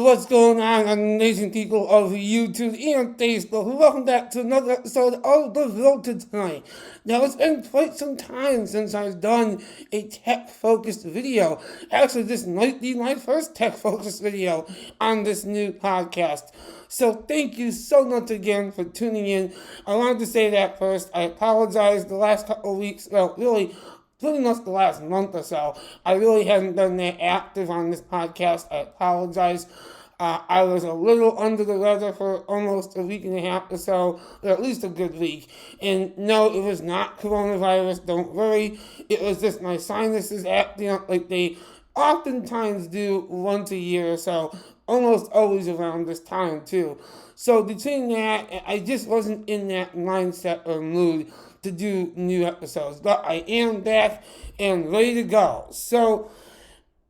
What's going on, amazing people of YouTube and Facebook? Welcome back to another episode of The Road to Tonight. Now, it's been quite some time since I've done a tech-focused video. Actually, this might be my first tech-focused video on this new podcast. So thank you so much again for tuning in. I wanted to say that first. I apologize the last couple of weeks, well, really, pretty much the last month or so. I really haven't been that active on this podcast. I apologize. I was a little under the weather for almost a week and a half or so, or at least a good week. And no, it was not coronavirus, don't worry. It was just my sinuses acting up like they oftentimes do once a year or so, almost always around this time too. So between that, I just wasn't in that mindset or mood to do new episodes, but I am back and ready to go. So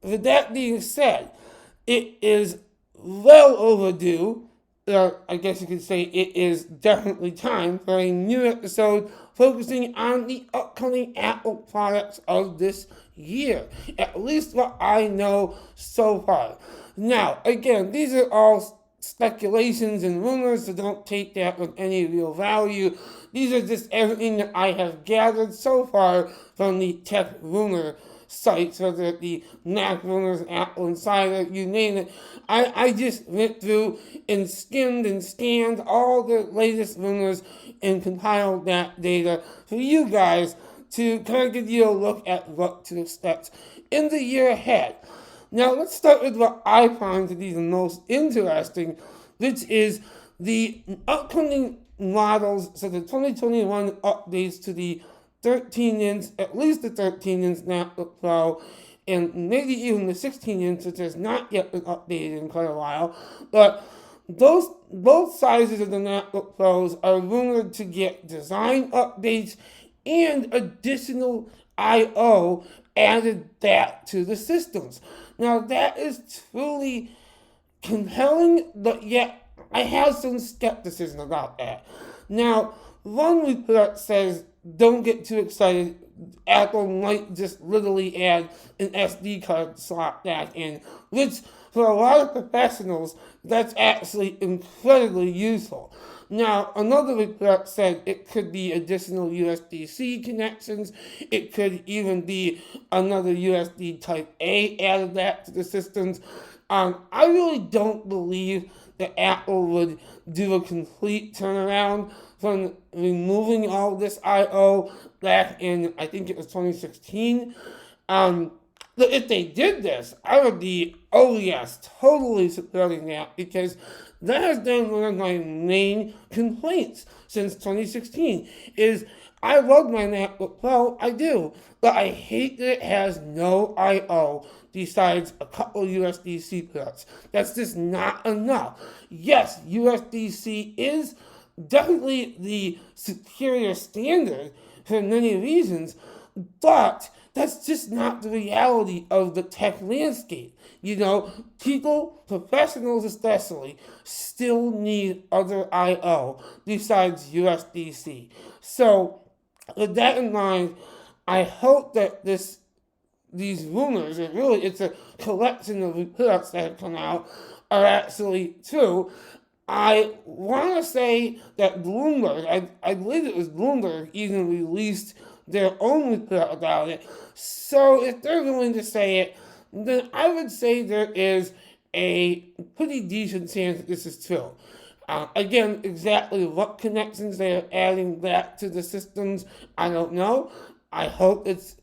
with that being said, it is well overdue, or I guess you could say it is definitely time for a new episode focusing on the upcoming Apple products of this year, at least what I know so far. Now, again, these are all speculations and rumors, so don't take that with any real value. These are just everything that I have gathered so far from the tech rumor sites, whether it be Mac Rumors, Apple Insider, you name it. I just went through and skimmed and scanned all the latest rumors and compiled that data for you guys to kind of give you a look at what to expect in the year ahead. Now, let's start with what I find to be the most interesting, which is the upcoming models, so the 2021 updates to the 13-inch, at least the 13-inch MacBook Pro, and maybe even the 16-inch, which has not yet been updated in quite a while. But both sizes of the MacBook Pros are rumored to get design updates and additional I/O added back to the systems. Now, that is truly compelling, but yet I have some skepticism about that. Now, one report says, don't get too excited. Apple might just literally add an SD card slot back in, which for a lot of professionals, that's actually incredibly useful. Now, another report said it could be additional USB-C connections. It could even be another USB Type-A added back to the systems. I really don't believe that Apple would do a complete turnaround from removing all this I/O back in, I think it was 2016. If they did this, I would be, oh yes, totally supporting that, because that has been one of my main complaints since 2016, is I love my MacBook Pro, I do, but I hate that it has no I/O besides a couple USB-C ports. That's just not enough. Yes, USB-C is definitely the superior standard for many reasons, but that's just not the reality of the tech landscape. You know, people, professionals especially, still need other I/O besides USB-C. So, with that in mind, I hope that these rumors, and really it's a collection of reports that have come out, are actually true. I want to say that Bloomberg, I believe it was Bloomberg, even released their own report about it. So if they're willing to say it, then I would say there is a pretty decent chance that this is true. Again, exactly what connections they are adding back to the systems, I don't know. I hope it's...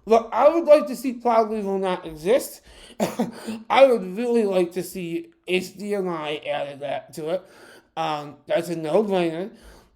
What I would like to see probably will not exist. I would really like to see HDMI added back to it. That's a no-brainer.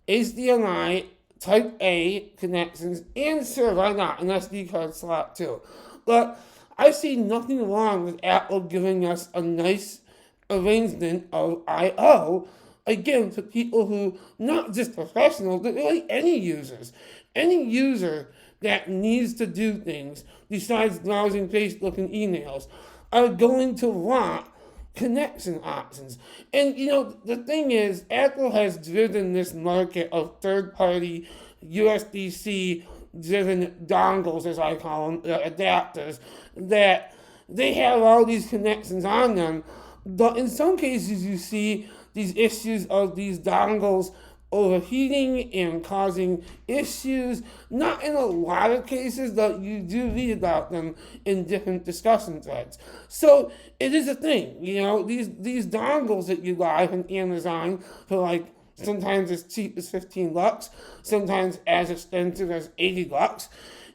HDMI, Type A connections, and sure, why not, an SD card slot too. But I see nothing wrong with Apple giving us a nice arrangement of I/O, again, for people who, not just professionals, but really any users. Any user that needs to do things besides browsing Facebook and emails are going to want connection options. And you know, the thing is, Apple has driven this market of third-party USB-C driven dongles, as I call them, adapters, that they have all these connections on them, but in some cases you see these issues of these dongles overheating and causing issues. Not in a lot of cases, but you do read about them in different discussion threads. So it is a thing, these dongles that you buy from Amazon for like sometimes as cheap as $15, sometimes as expensive as $80.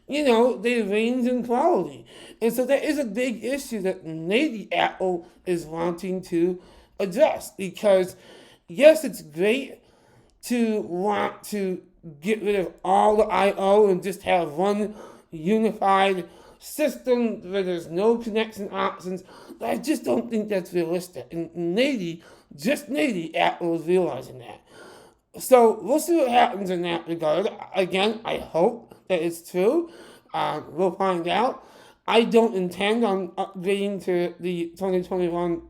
They range in quality. And so that is a big issue that maybe Apple is wanting to address, because yes, it's great to want to get rid of all the I/O and just have one unified system where there's no connection options. But I just don't think that's realistic. And maybe, just maybe, Apple is realizing that. So we'll see what happens in that regard. Again, I hope that it's true. We'll find out. I don't intend on upgrading to the 2021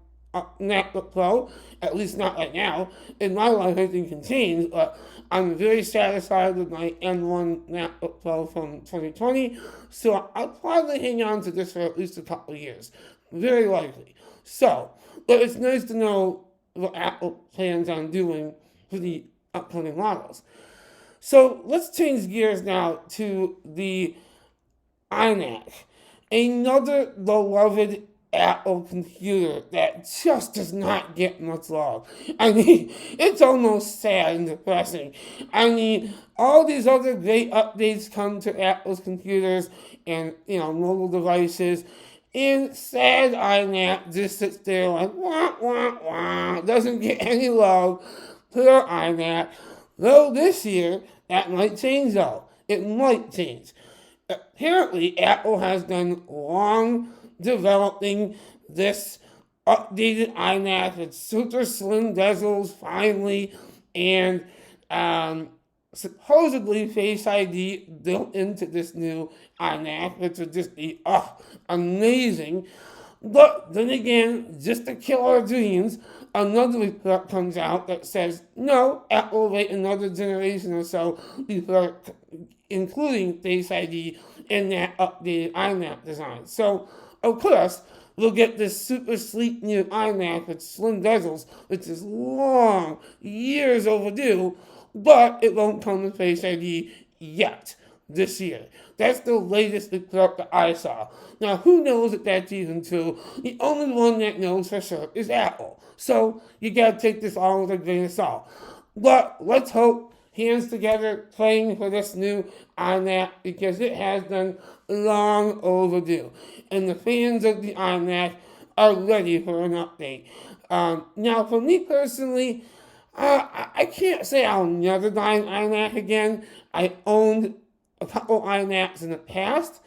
MacBook Pro, at least not right now. In my life, anything can change, but I'm very satisfied with my M1 MacBook Pro from 2020, so I'll probably hang on to this for at least a couple of years. Very likely. So, but it's nice to know what Apple plans on doing for the upcoming models. So let's change gears now to the iMac, another beloved Apple computer that just does not get much love. I mean, it's almost sad and depressing. I mean, all these other great updates come to Apple's computers and, mobile devices, and sad iMac just sits there like, wah, wah, wah, doesn't get any love. Poor iMac. Though this year, that might change though. It might change. Apparently, Apple has been long developing this updated iMac with super slim bezels finally, and supposedly Face ID built into this new iMac, which would just be amazing. But then again, just to kill our dreams, another report comes out that says, no, Apple will wait another generation or so before including Face ID in that updated iMac design. So, of course, we'll get this super sleek new iMac with slim bezels, which is long, years overdue, but it won't come with Face ID yet this year. That's the latest report that I saw. Now, who knows if that's even true? The only one that knows for sure is Apple. So, you gotta take this all with a grain of salt. But let's hope, hands together, praying for this new iMac, because it has been long overdue. And the fans of the iMac are ready for an update. Now, for me personally, I can't say I'll never buy an iMac again. I owned a couple iMacs in the past,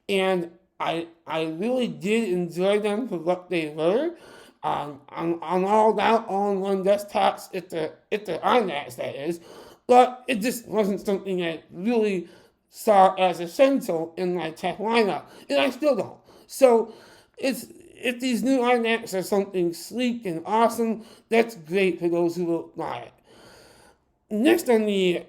and I really did enjoy them for what they were. On all-in-one desktops, it's the iMacs, that is. But it just wasn't something I really saw as essential in my tech lineup, and I still don't. So, if these new iMacs are something sleek and awesome, that's great for those who will buy it. Next on the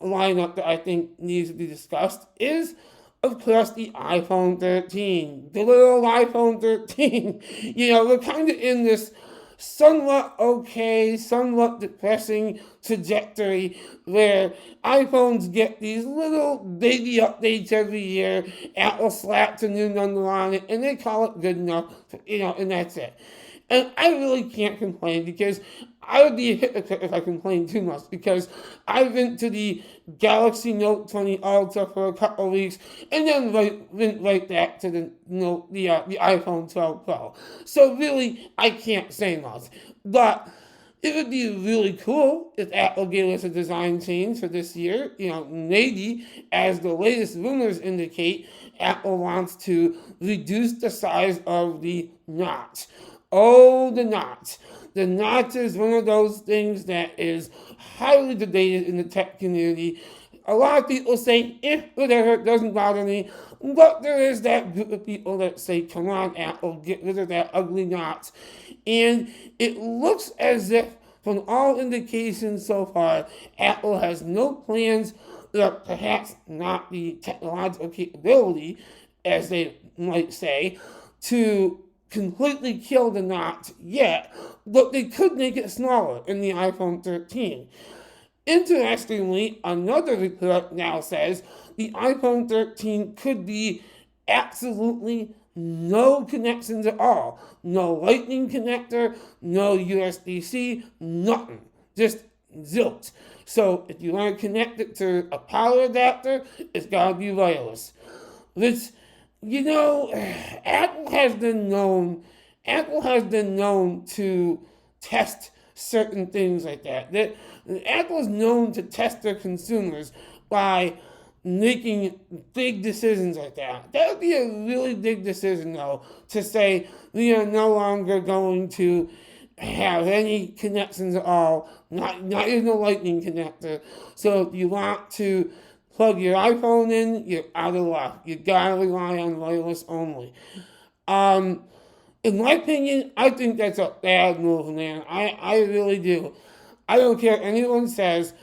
lineup that I think needs to be discussed is, of course, the iPhone 13. The little iPhone 13. We're kind of in this somewhat okay, somewhat depressing trajectory where iPhones get these little baby updates every year. Apple slaps a new number on it, and they call it good enough, and that's it. And I really can't complain, because I would be a hypocrite if I complained too much, because I went to the Galaxy Note 20 Ultra for a couple of weeks, and then went right back to the iPhone 12 Pro. So really, I can't say much. But it would be really cool if Apple gave us a design change for this year. Maybe, as the latest rumors indicate, Apple wants to reduce the size of the notch. Oh, the notch. The notch is one of those things that is highly debated in the tech community. A lot of people say, whatever, it doesn't bother me. But there is that group of people that say, come on, Apple, get rid of that ugly notch. And it looks as if, from all indications so far, Apple has no plans, or perhaps not the technological capability, as they might say, to completely kill the notch yet, but they could make it smaller in the iPhone 13. Interestingly, another report now says the iPhone 13 could be absolutely no connections at all. No lightning connector, no USB-C, nothing. Just zilch. So if you want to connect it to a power adapter, it's got to be wireless. Which, Apple has been known to test certain things like that. Apple is known to test their consumers by making big decisions like that. That would be a really big decision, though, to say we are no longer going to have any connections at all, not even a lightning connector. So if you want to plug your iPhone in, you're out of luck. You gotta rely on wireless only. In my opinion, I think that's a bad move, man. I really do. I don't care what anyone says.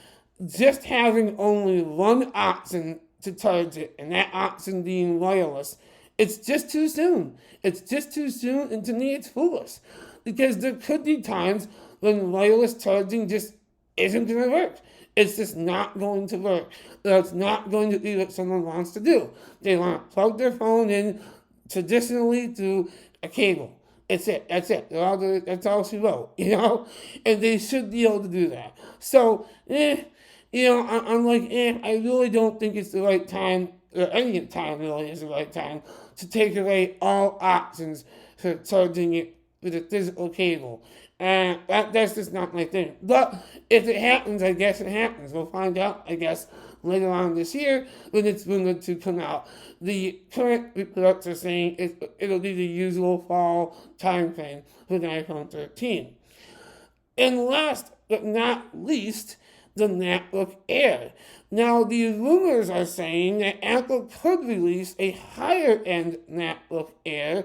Just having only one option to charge it, and that option being wireless, it's just too soon. It's just too soon, and to me, it's foolish. Because there could be times when wireless charging just isn't going to work. It's just not going to work. That's not going to be what someone wants to do. They want to plug their phone in traditionally through a cable. That's it. That's all she wrote, And they should be able to do that. So, I'm like, I really don't think it's the right time, or any time really is the right time, to take away all options for charging it with a physical cable. And that's just not my thing. But if it happens, I guess it happens. We'll find out, I guess, later on this year when it's rumored to come out. The current reports are saying it'll be the usual fall time frame for the iPhone 13. And last but not least, the MacBook Air. Now, the rumors are saying that Apple could release a higher-end MacBook Air,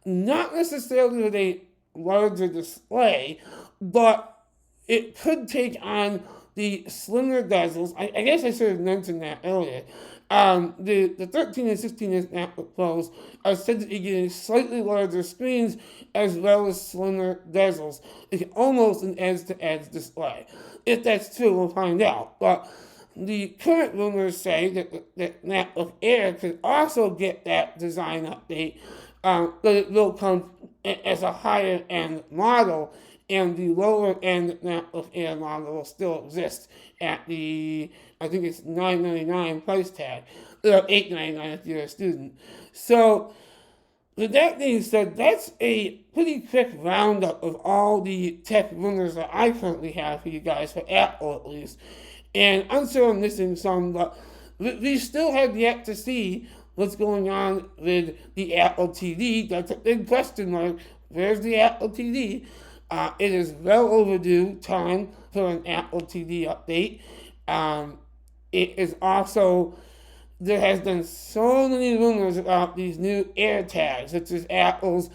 not necessarily with a larger display, but it could take on the slimmer bezels. I guess I should have mentioned that earlier. The 13 and 16-inch MacBook Pros are said to be getting slightly larger screens as well as slimmer bezels. It's almost an edge-to-edge display. If that's true, we'll find out. But the current rumors say that MacBook Air could also get that design update, but it will come as a higher-end model, and the lower-end MacBook Air model will still exist at the, I think it's $999 price tag, or $899 if you're a student. So, with that being said, that's a pretty quick roundup of all the tech rumors that I currently have for you guys, for Apple at least. And I'm sure I'm missing some, but we still have yet to see what's going on with the Apple TV. That's a big question mark. Where's the Apple TV? It is well overdue time for an Apple TV update. It is also, there has been so many rumors about these new AirTags, which is Apple's,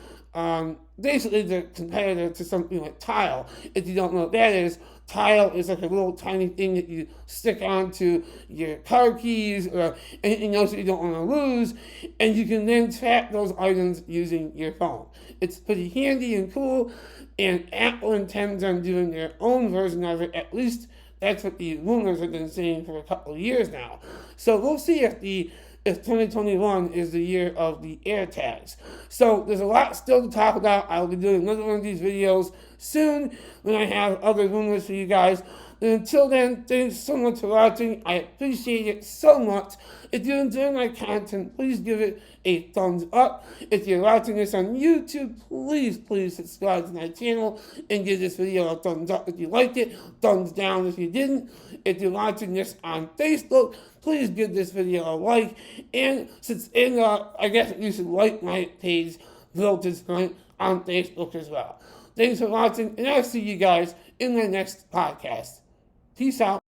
basically the competitor to something like Tile. If you don't know what that is, Tile is like a little tiny thing that you stick onto your car keys or anything else that you don't want to lose, and you can then track those items using your phone. It's pretty handy and cool, and Apple intends on doing their own version of it. At least that's what the rumors have been saying for a couple of years now. So we'll see if 2021 is the year of the AirTags. So there's a lot still to talk about. I'll be doing another one of these videos soon when I have other rumors for you guys. And until then, thanks so much for watching. I appreciate it so much. If you enjoy my content, please give it a thumbs up. If you're watching this on YouTube, please subscribe to my channel and give this video a thumbs up if you liked it, thumbs down if you didn't. If you're watching this on Facebook, please give this video a like. And I guess you should like my page, Redesigned, on Facebook as well. Thanks for watching, and I'll see you guys in my next podcast. Peace out.